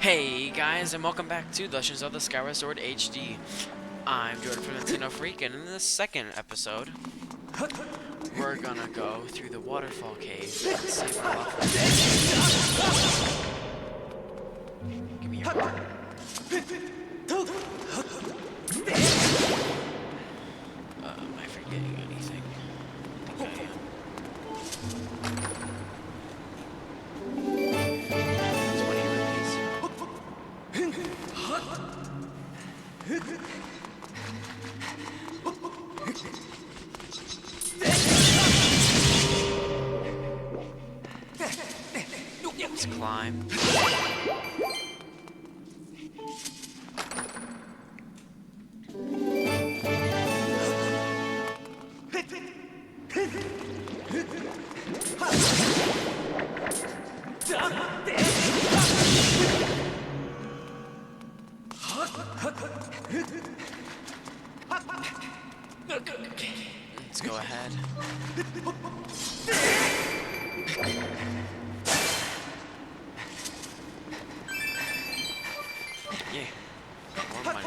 Hey guys, and welcome back to Legends of the Skyward Sword HD. I'm Jordan from Nintendo Freak, and in this second episode, we're gonna go through the waterfall cave and save our waffle. Give me your phone. Am I forgetting anything? I think I am. Let's climb. Let's go ahead. Yeah, more money.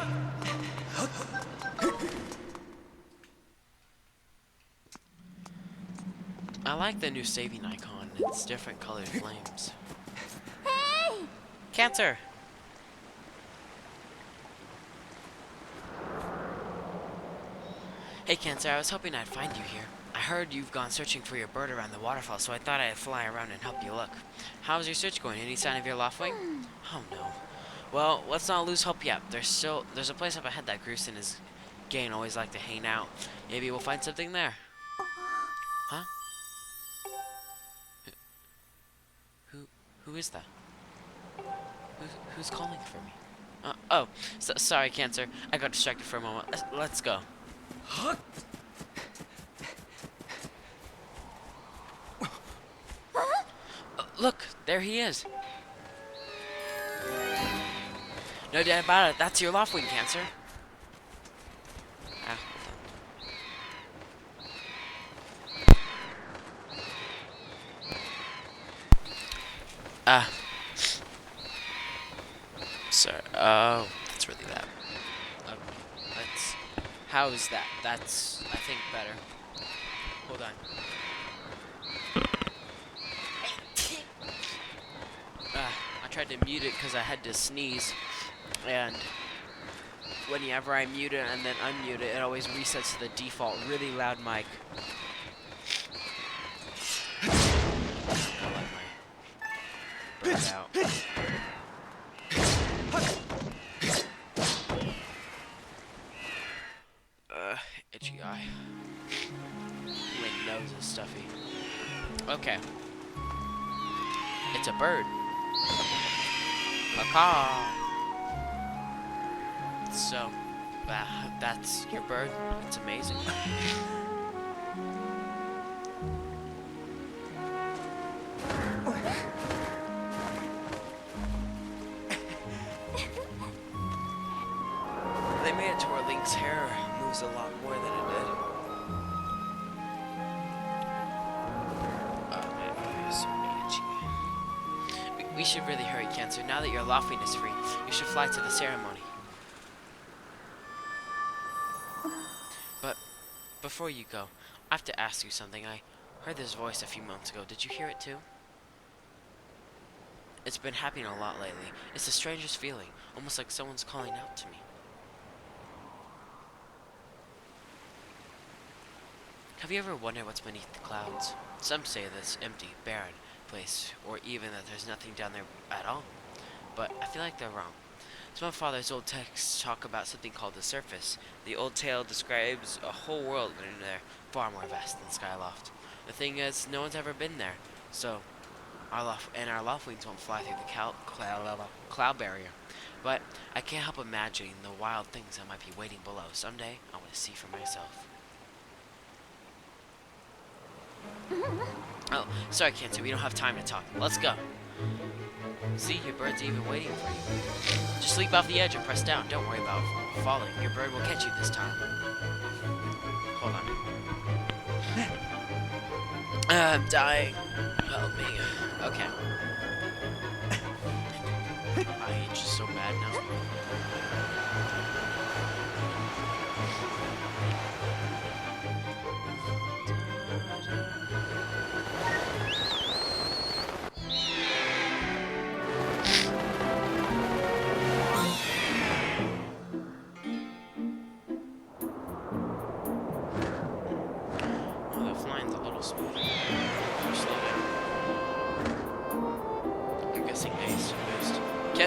I like the new saving icon. It's different colored flames. Hey! Cancer! Hey Cancer, I was hoping I'd find you here. I heard you've gone searching for your bird around the waterfall, so I thought I'd fly around and help you look. How's your search going? Any sign of your loftwing? Oh no. Well, let's not lose hope yet. There's a place up ahead that Gruce and his gang always like to hang out. Maybe we'll find something there. Huh? Who is that? Who's calling for me? Sorry, Cancer. I got distracted for a moment. Let's go. Look, there he is. No doubt about it. That's your loftwing, Cancer. Ah, hold on. Sorry. Oh, that's really that. How is that? That's, I think, better. Hold on. I tried to mute it because I had to sneeze, and whenever I mute it and then unmute it, it always resets to the default really loud mic. I'll let my bird out. Itchy eye. My nose is stuffy. Okay. It's a bird. Caw. So, that's your bird. It's amazing. They made it to where Link's hair moves a lot more than it did. We should really hurry, Cancer. Now that your loftwing is free, you should fly to the ceremony. But before you go, I have to ask you something. I heard this voice a few months ago. Did you hear it too? It's been happening a lot lately. It's the strangest feeling, almost like someone's calling out to me. Have you ever wondered what's beneath the clouds? Some say that it's empty, barren place, or even that there's nothing down there at all. But I feel like they're wrong. Some of Father's old texts talk about something called the surface. The old tale describes a whole world in there, far more vast than Skyloft. The thing is, no one's ever been there, so our loftwings won't fly through the cloud barrier. But I can't help imagining the wild things that might be waiting below. Someday, I want to see for myself. Oh, sorry, Cancer, we don't have time to talk. Let's go. See, your bird's even waiting for you. Just leap off the edge and press down. Don't worry about falling. Your bird will catch you this time. Hold on. I'm dying. Help me. Okay. My itch is so bad now.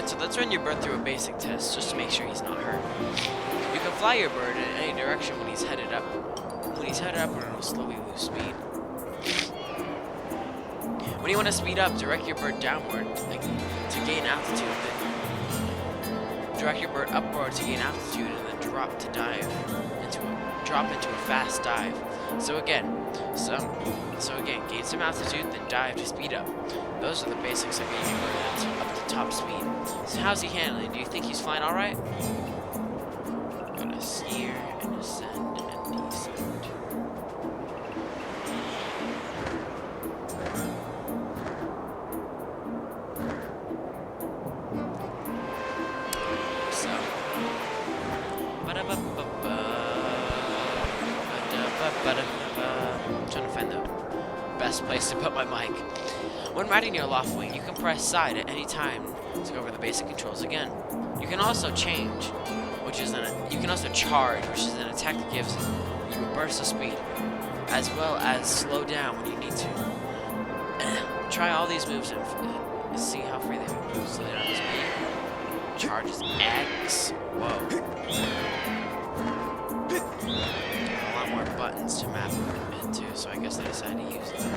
So let's run your bird through a basic test just to make sure he's not hurt. You can fly your bird in any direction when he's headed up. When he's headed up, it'll slowly lose speed. When you want to speed up, direct your bird downward to gain altitude. Then direct your bird upward to gain altitude, and then drop into a fast dive. So again, gain some altitude, then dive to speed up. Those are the basics of getting your bird up to top speed. So how's he handling? Do you think he's flying all right? Gonna steer and ascend and descend. So, I'm trying to find the best place to put my mic. When riding your loft wing, you can press side at any time to go over the basic controls again. You can also change, you can also charge, which is an attack that gives you a burst of speed, as well as slow down when you need to. Try all these moves and see how free they are. Slow down the speed. Charge is X. Whoa. A lot more buttons to map movement too, so I guess I decided to use them.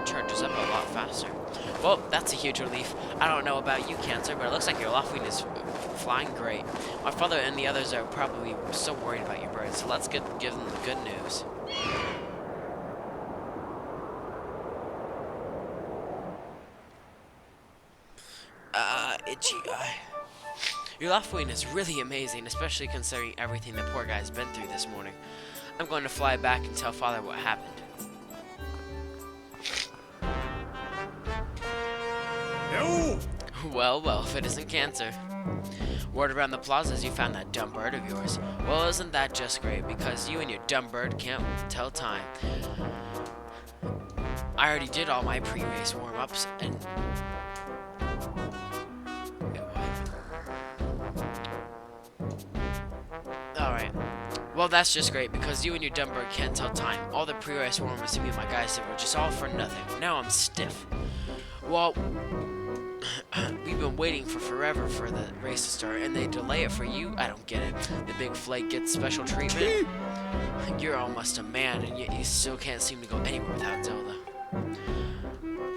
Charges up a lot faster. Well, that's a huge relief. I don't know about you, Cancer, but it looks like your loft wing is flying great. My father and the others are probably so worried about your bird, so let's give them the good news. Itchy eye. Your loft wing is really amazing, especially considering everything the poor guy's been through this morning. I'm going to fly back and tell Father what happened. Well, if it isn't Cancer. Word around the plaza is you found that dumb bird of yours. Well, isn't that just great? Because you and your dumb bird can't tell time. I already did all my pre-race warm-ups, and... Alright. Well, that's just great, because you and your dumb bird can't tell time. All the pre-race warm-ups to me and my guys did were just all for nothing. Now I'm stiff. Well... We've been waiting for forever for the race to start, and they delay it for you? I don't get it. The big flake gets special treatment? You're almost a man, and yet you still can't seem to go anywhere without Zelda.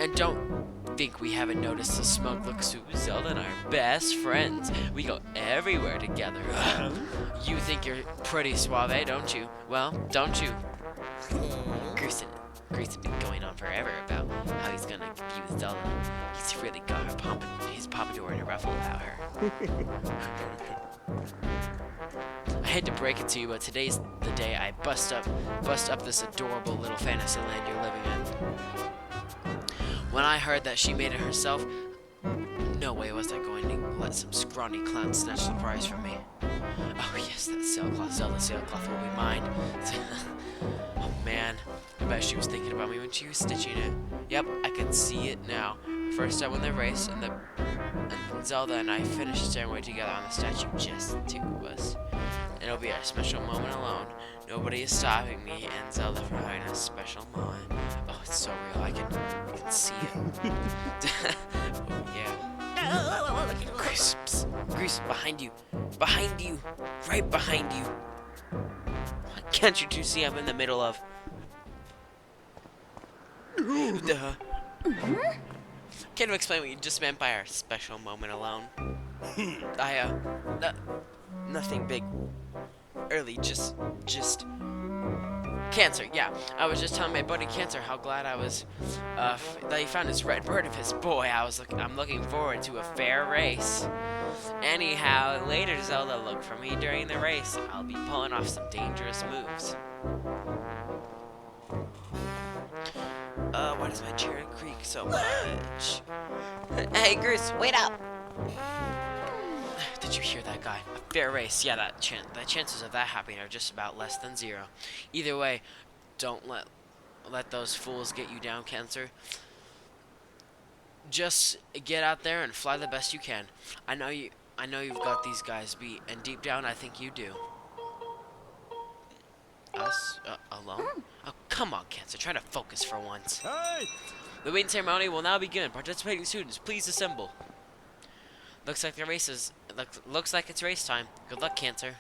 And don't think we haven't noticed the smug look. Zelda and I are best friends. We go everywhere together. You think you're pretty suave, don't you? Well, don't you? Grayson been going on forever about how he's gonna be with Zelda. He's really got his pompadour in a ruffle about her. I hate to break it to you, but today's the day I bust up this adorable little fantasy land you're living in. When I heard that she made it herself, no way was I going to let some scrawny clown snatch the prize from me. Oh yes, that sailcloth, Zelda sailcloth will be mine. Oh man, I bet she was thinking about me when she was stitching it. Yep, I can see it now. First I won the race, and Zelda and I finished Stairway together on the statue, just the two of us. And it'll be a special moment alone. Nobody is stopping me and Zelda from having a special moment. Oh, it's so real. I can see it. Oh yeah. Grease, behind you, right behind you. Why can't you two see I'm in the middle of? Can't you explain what you just meant by our special moment alone? nothing big early, just Cancer, yeah. I was just telling my buddy Cancer how glad I was that he found his red bird of his boy. I'm looking forward to a fair race. Anyhow, later Zelda, look for me during the race. I'll be pulling off some dangerous moves. Why does my chair creak so much? Hey, Goose, wait up! Did you hear that guy? A fair race. Yeah, the chances of that happening are just about less than 0. Either way, don't let those fools get you down, Cancer. Just get out there and fly the best you can. I know you've got these guys beat, and deep down I think you do. Us? Alone? Oh, come on, Cancer. Try to focus for once. Hey! The waiting ceremony will now begin. Participating students, please assemble. Looks like looks like it's race time. Good luck, Cancer.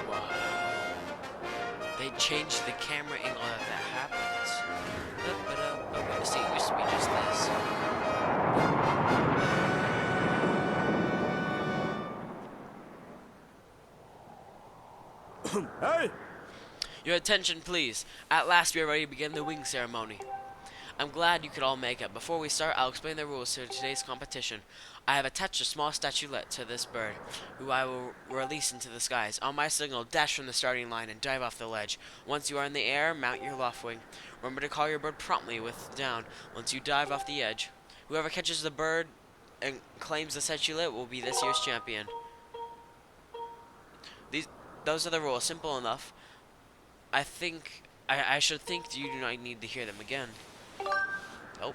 Wow. They changed the camera angle that happens. See, it used to be just this. Hey! Your attention, please. At last, we are ready to begin the wing ceremony. I'm glad you could all make it. Before we start, I'll explain the rules to today's competition. I have attached a small statuette to this bird, who I will release into the skies. On my signal, dash from the starting line and dive off the ledge. Once you are in the air, mount your loft wing. Remember to call your bird promptly with down once you dive off the edge. Whoever catches the bird and claims the statuette will be this year's champion. Those are the rules. Simple enough. I should think you do not need to hear them again. Oh,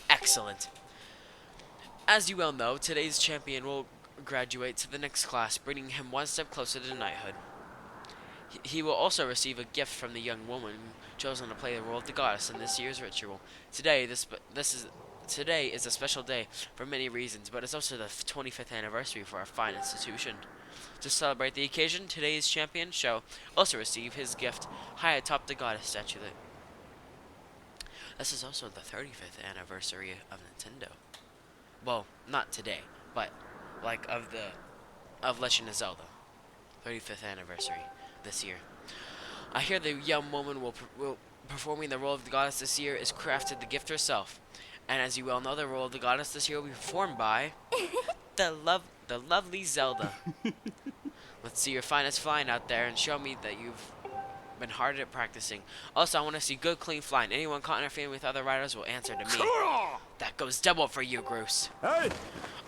excellent. As you well know, today's champion will graduate to the next class, bringing him one step closer to knighthood. He will also receive a gift from the young woman chosen to play the role of the goddess in this year's ritual. Today is a special day for many reasons, but it's also the 25th anniversary for our fine institution. To celebrate the occasion, today's champion shall also receive his gift high atop the goddess statuette. This is also the 35th anniversary of Nintendo. Well, not today, but like of Legend of Zelda. 35th anniversary this year. I hear the young woman will performing the role of the goddess this year is crafted the gift herself. And as you well know, the role of the goddess this year will be performed by the lovely Zelda. Let's see your finest flying out there and show me that you've been hard at practicing. Also, I want to see good, clean flying. Anyone caught interfering with other riders will answer to me. That goes double for you, Groose. Hey!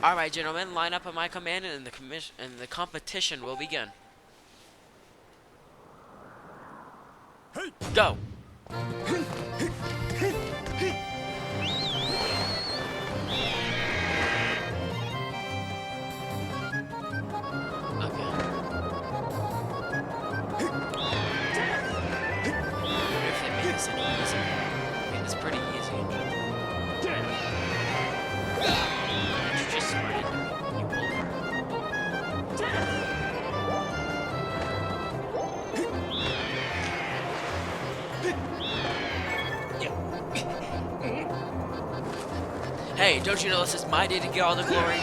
All right, gentlemen, line up at my command, and the competition will begin. Hey! Go. Hey, don't you know this is my day to get all the glory?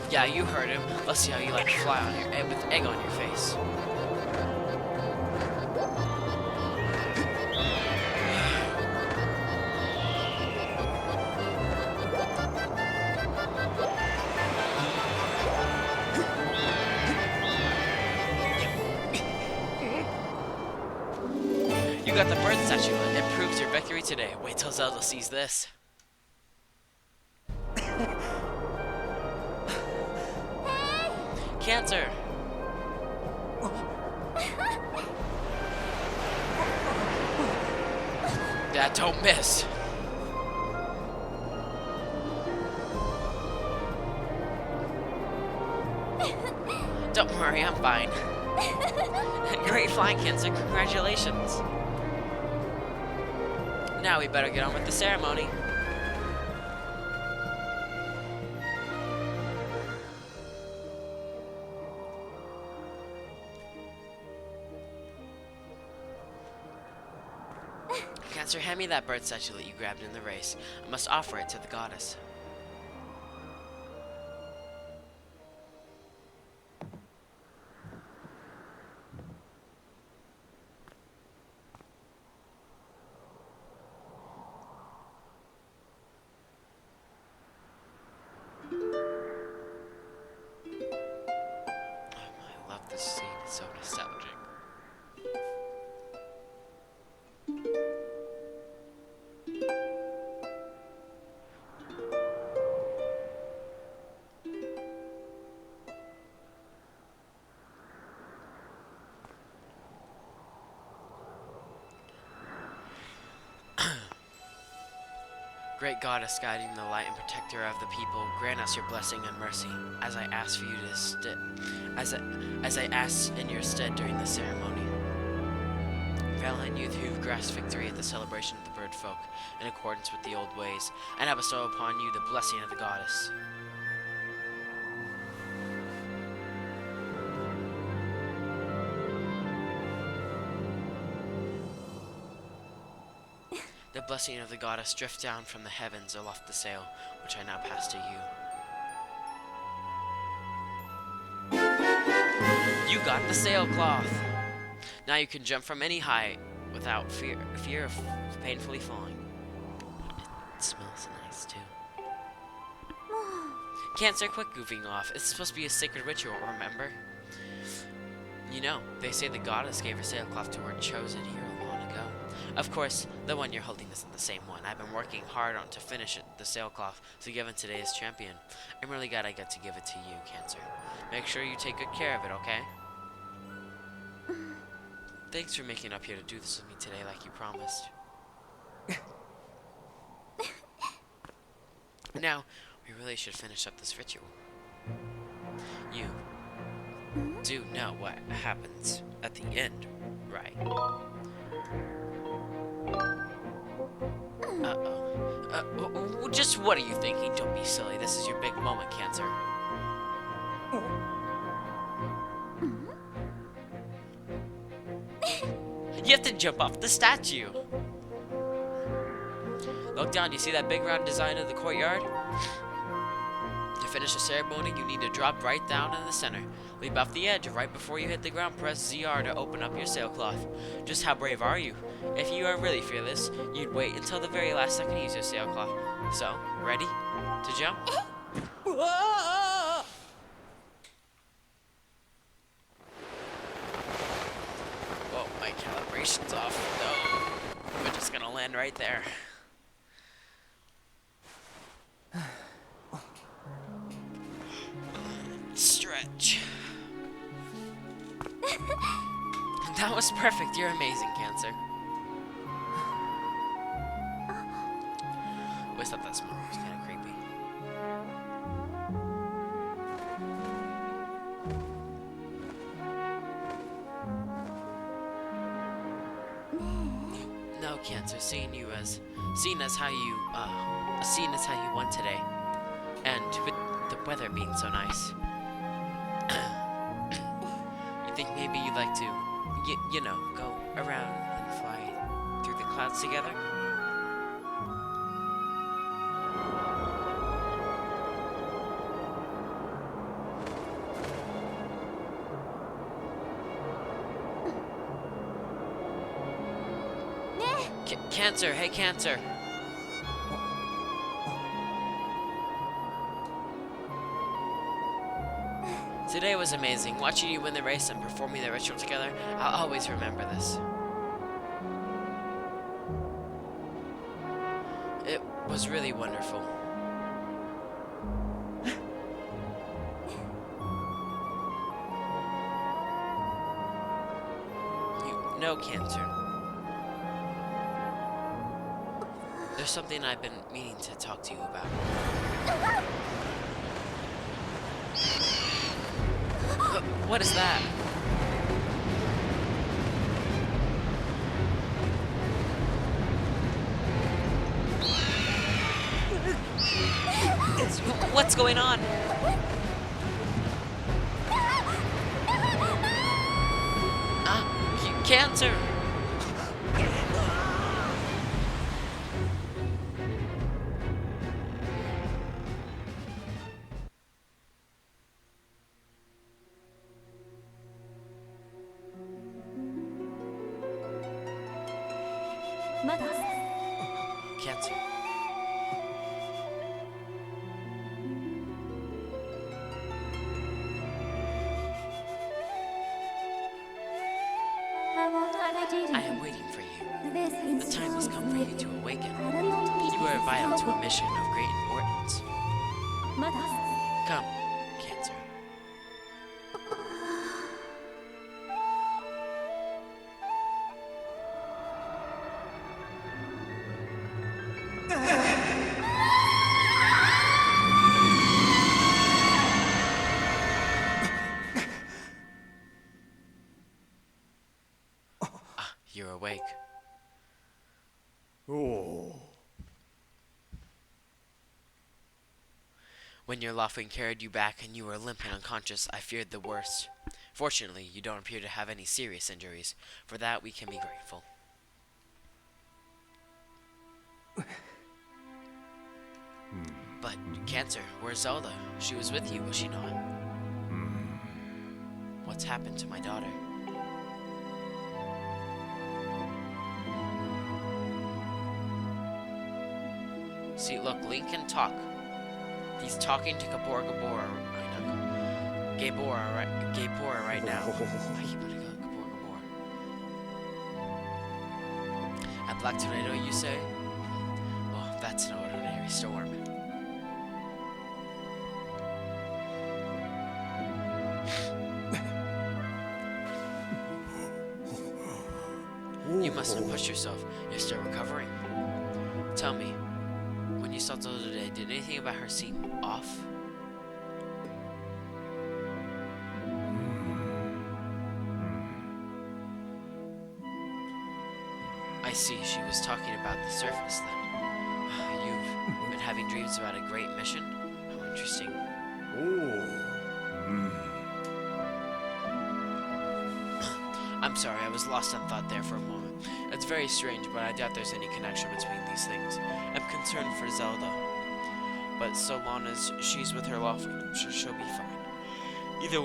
Yeah, you heard him. Let's see how you like to fly on your egg with egg on your face. You got the bird statue. It proves your victory today. Wait till Zelda sees this. Cancer! Yeah, don't miss. Don't worry, I'm fine. Great flying, Cancer. Congratulations. Now we better get on with the ceremony. Cancer, hand me that bird statue that you grabbed in the race. I must offer it to the goddess. I love this scene, it's so nostalgic. Great goddess, guiding the light and protector of the people, grant us your blessing and mercy, as I ask for you to as I ask in your stead during the ceremony. Valiant youth who've grasped victory at the celebration of the bird folk, in accordance with the old ways, and I bestow upon you the blessing of the goddess. The blessing of the goddess drift down from the heavens aloft the sail, which I now pass to you. You got the sailcloth! Now you can jump from any height without fear of painfully falling. It smells nice too. Cancer, quit goofing off. It's supposed to be a sacred ritual, remember? You know, they say the goddess gave her sailcloth to her chosen hero long ago. Of course, the one you're holding isn't the same one. I've been working hard on to finish it, the sailcloth, to give it today's champion. I'm really glad I get to give it to you, Cancer. Make sure you take good care of it, okay? Thanks for making it up here to do this with me today like you promised. Now, we really should finish up this ritual. You do know what happens at the end, right? Uh-oh. Just what are you thinking? Don't be silly. This is your big moment, Cancer. You have to jump off the statue. Look down. Do you see that big round design of the courtyard? To finish the ceremony, you need to drop right down in the center. Leap off the edge. Right before you hit the ground, press ZR to open up your sailcloth. Just how brave are you? If you are really fearless, you'd wait until the very last second to use your sailcloth. So, ready to jump? Whoa, my calibration's off. No, we're just gonna land right there. Stretch. That was perfect. You're amazing, Cancer. Always thought that smell was kind of creepy. No, Cancer. Seeing as how you won today, and with the weather being so nice, you think maybe you'd like to, you know, go around and fly through the clouds together? Cancer, hey Cancer. Today was amazing. Watching you win the race and performing the ritual together, I'll always remember this. It was really wonderful. You know, Cancer. There's something I've been meaning to talk to you about. What is that? What's going on? Cancer! Cancer. I am waiting for you. The time has come for you to awaken. You are vital to a mission of great importance. Come, Cancer. You're awake. Oh. When your Loftwing carried you back and you were limp and unconscious, I feared the worst. Fortunately, you don't appear to have any serious injuries. For that, we can be grateful. But, Cancer, where's Zelda? She was with you, was she not? What's happened to my daughter? See, look, Link can talk. He's talking to Gabora right now. I keep wanting to go Gabora. A black tornado, you say? Well, that's no ordinary storm. You mustn't push yourself. You're still recovering. Tell me, when you saw Zelda today, did anything about her seem off? I see, she was talking about the surface then. You've been having dreams about a great mission? How interesting. I'm sorry, I was lost in thought there for a moment. It's very strange, but I doubt there's any connection between these things. I'm concerned for Zelda, but so long as she's with her Loftwing, I'm sure she'll be fine. Either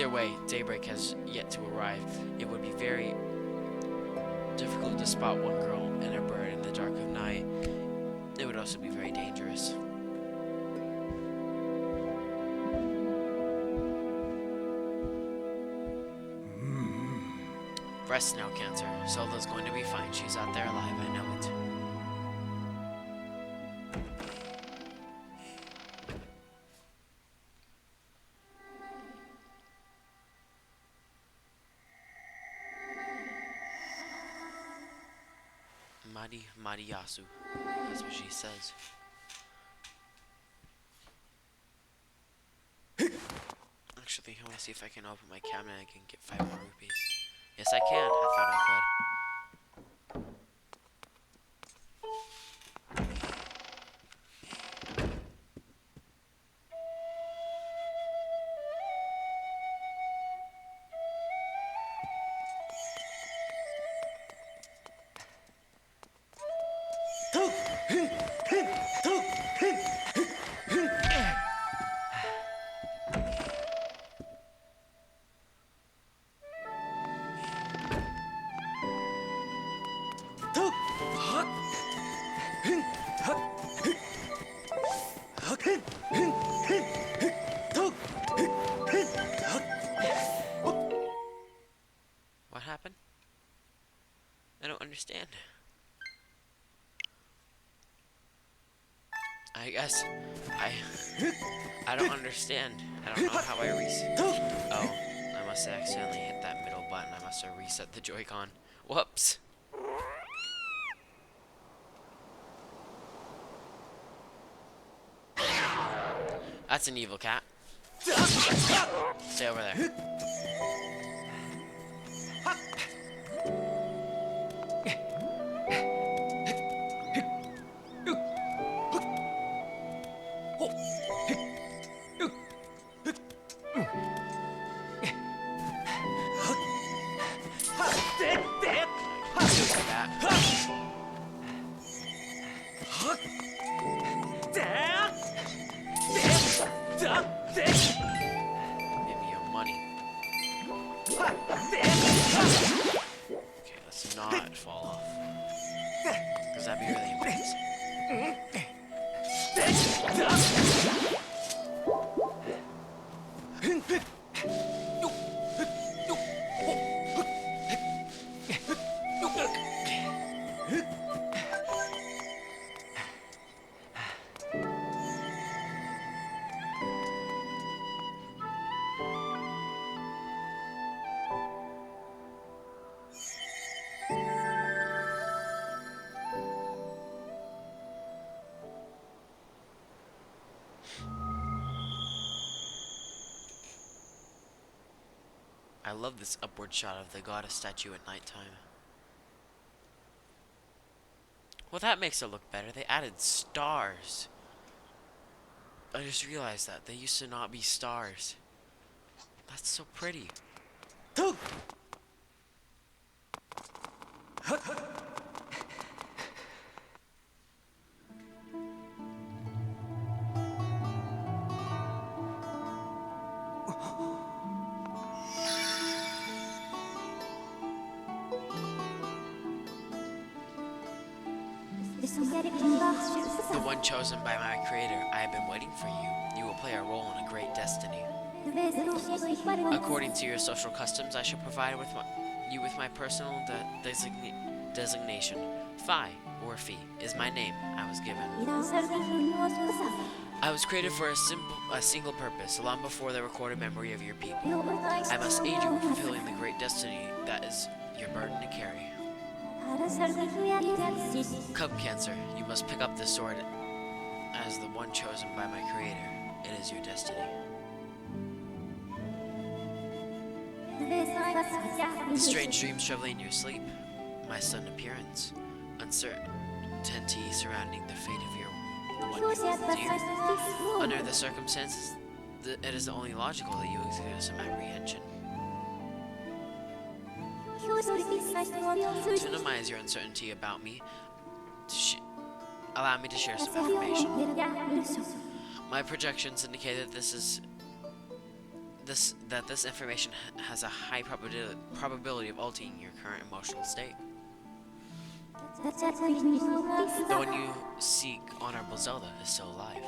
way, Daybreak has yet to arrive. It would be very difficult to spot one girl and a bird in the dark of night. It would also be very dangerous. Rest now, Cancer. Zelda's going to be fine. She's out there alive, I know it. Mariyasu. That's what she says. Actually, I want to see if I can open my cabinet and I can get 5 more rupees. Yes, I can. I thought I could. What happened? I don't understand. I guess I don't understand. I don't know how I reset. Oh, I must have accidentally hit that middle button. I must have reset the Joy-Con. Whoops. That's an evil cat. Stay over there. Give me your money. Okay, let's not fall off. Because that'd be really embarrassing. I love this upward shot of the goddess statue at nighttime. Well, that makes it look better. They added stars. I just realized that. They used to not be stars. That's so pretty. The one chosen by my creator, I have been waiting for you. You will play a role in a great destiny. According to your social customs, I shall provide you with my personal designation. Phi, or Phi, is my name I was given. I was created for a single purpose, long before the recorded memory of your people. I must aid you in fulfilling the great destiny that is your burden to carry. Come, Cancer, you must pick up this sword as the one chosen by my creator. It is your destiny. The strange dreams troubling in your sleep, my sudden appearance, uncertainty surrounding the fate of the one who holds you. Under the circumstances, it is only logical that you exhibit some apprehension. To minimize your uncertainty about me, allow me to share some information. My projections indicate that this information has a high probability of altering your current emotional state. The one you seek, Honorable Zelda, is still alive.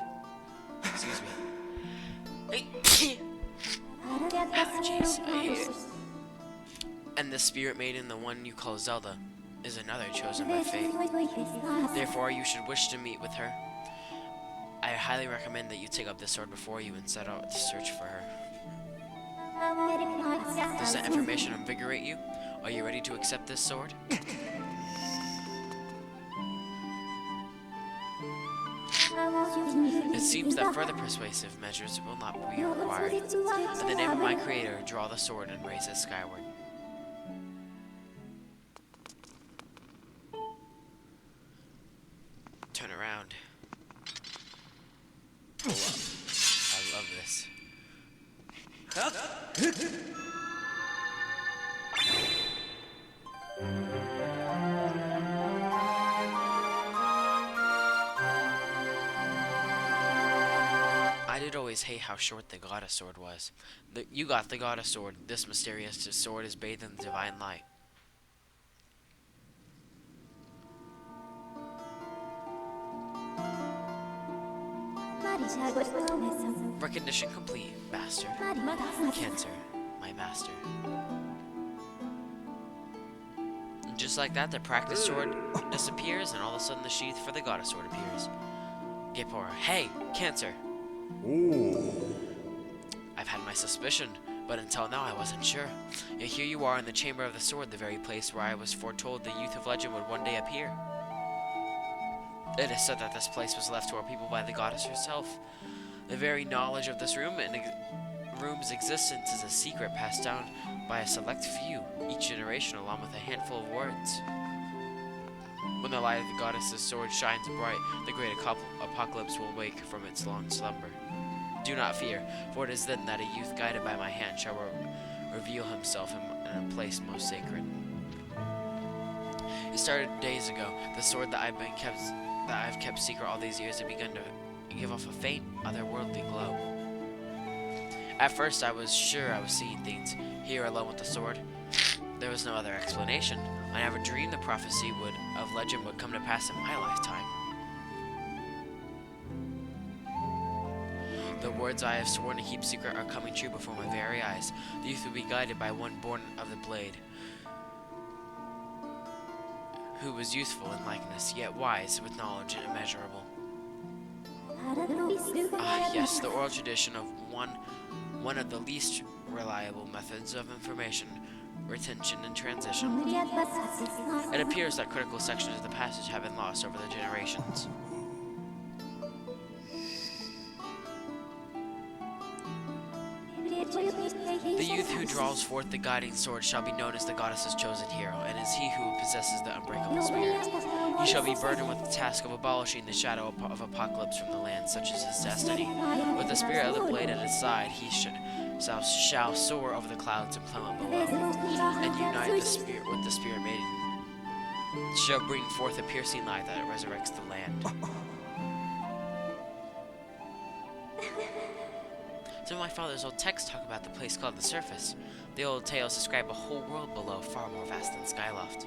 Excuse me. Allergies, I hate it. And the spirit maiden, the one you call Zelda, is another chosen by fate. Therefore, you should wish to meet with her. I highly recommend that you take up this sword before you and set out to search for her. Does that information invigorate you? Are you ready to accept this sword? It seems that further persuasive measures will not be required. In the name of my creator, draw the sword and raise it skyward. Turn around. Pull up. I love this. I did always hate how short the goddess sword was. You got the goddess sword. This mysterious sword is bathed in the divine light. Recognition complete, master. Cancer, my master. And just like that, the practice sword disappears, and all of a sudden the sheath for the goddess sword appears. Gapora, hey, Cancer. Ooh. I've had my suspicion, but until now I wasn't sure. Yet here you are in the chamber of the sword, the very place where I was foretold the youth of legend would one day appear. It is said that this place was left to our people by the goddess herself. The very knowledge of this room's existence is a secret passed down by a select few, each generation, along with a handful of words. When the light of the goddess's sword shines bright, the great apocalypse will wake from its long slumber. Do not fear, for it is then that a youth guided by my hand shall reveal himself in a place most sacred. It started days ago. The sword that I've kept secret all these years had begun to give off a faint, otherworldly glow. At first, I was sure I was seeing things, here alone with the sword. There was no other explanation. I never dreamed the prophecy of legend would come to pass in my lifetime. The words I have sworn to keep secret are coming true before my very eyes. The youth will be guided by one born of the blade, who was youthful in likeness, yet wise with knowledge immeasurable. Ah, yes, the oral tradition of one of the least reliable methods of information retention and transition. It appears that critical sections of the passage have been lost over the generations. The youth who draws forth the guiding sword shall be known as the goddess's chosen hero, and is he who possesses the unbreakable spirit. He shall be burdened with the task of abolishing the shadow of apocalypse from the land, such as his destiny. With the spirit of the blade at his side, he shall soar over the clouds and plummet below, and unite the spirit with the spirit maiden. Shall bring forth a piercing light that resurrects the land. Some of my father's old texts talk about the place called the Surface. The old tales describe a whole world below, far more vast than Skyloft.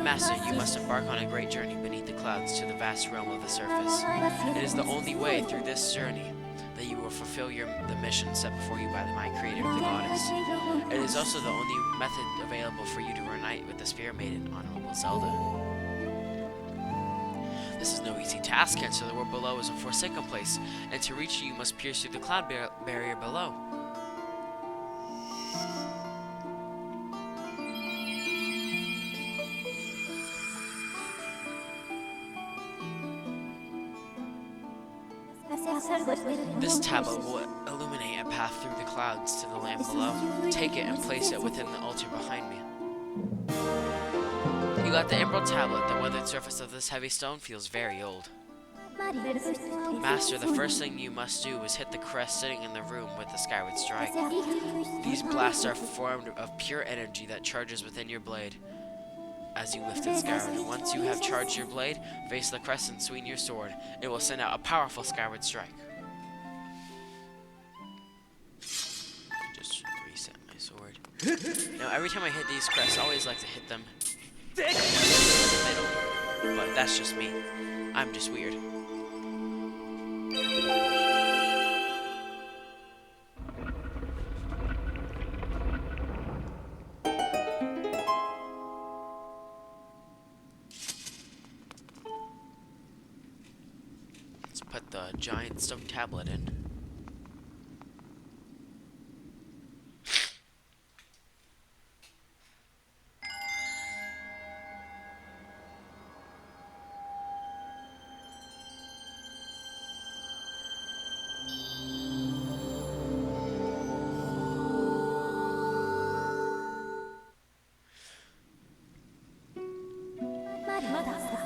Master, you must embark on a great journey beneath the clouds to the vast realm of the Surface. It is the only way through this journey that you will fulfill the mission set before you by my creator, the goddess. It is also the only method available for you to reunite with the Spirit Maiden, Honorable Zelda. This is no easy task, Cancer. The world below is a forsaken place, and to reach you must pierce through the cloud barrier below. This tablet will illuminate a path through the clouds to the land below. Take it and place it within the altar behind me. You got the emerald tablet. The weathered surface of this heavy stone feels very old. Master, the first thing you must do is hit the crest sitting in the room with the Skyward strike. These blasts are formed of pure energy that charges within your blade as you lift it skyward. And once you have charged your blade, face the crest and swing your sword. It will send out a powerful Skyward strike. Just reset my sword. Now, every time I hit these crests, I always like to hit them in the middle. But that's just me. I'm just weird. Let's put the giant stone tablet in.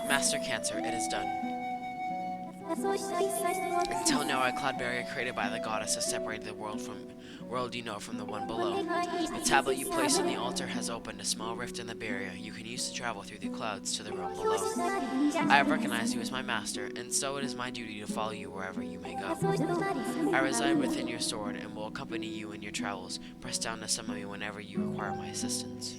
Master Cancer, it is done. Until now, a cloud barrier created by the goddess has separated the world you know from the one below. The tablet you placed on the altar has opened a small rift in the barrier you can use to travel through the clouds to the realm below. I have recognized you as my master, and so it is my duty to follow you wherever you may go. I reside within your sword and will accompany you in your travels. Press down to summon me whenever you require my assistance.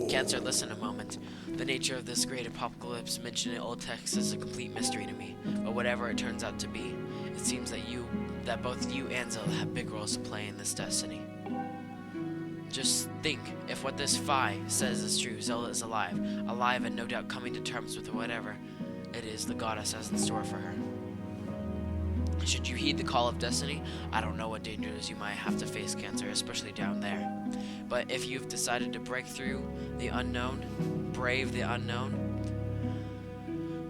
Cancer, listen a moment. The nature of this great apocalypse mentioned in old texts is a complete mystery to me, but whatever it turns out to be, it seems that both you and Zelda have big roles to play in this destiny. Just think, if what this Phi says is true, Zelda is alive and no doubt coming to terms with whatever it is the goddess has in store for her. Should you heed the call of destiny, I don't know what dangers you might have to face, Cancer, especially down there. But if you've decided to break through the unknown, brave the unknown,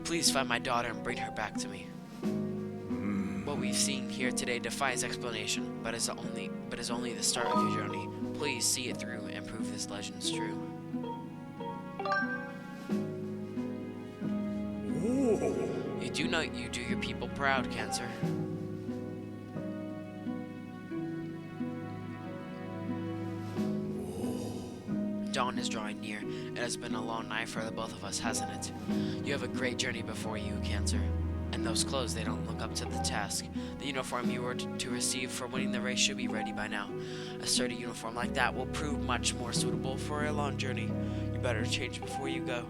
please find my daughter and bring her back to me. What we've seen here today defies explanation, but is only the start of your journey. Please see it through and prove this legend's true. You do know you do your people proud, Cancer. dawn is drawing near. It has been a long night for the both of us, hasn't it? You have a great journey before you, Cancer. And those clothes, they don't look up to the task. The uniform you were to receive for winning the race should be ready by now. A sturdy uniform like that will prove much more suitable for a long journey. You better change before you go.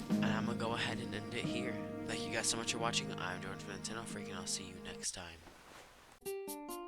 And I'm gonna go ahead and end it here. Thank you guys so much for watching. I'm George from Nintendo Freak, and I'll see you next time.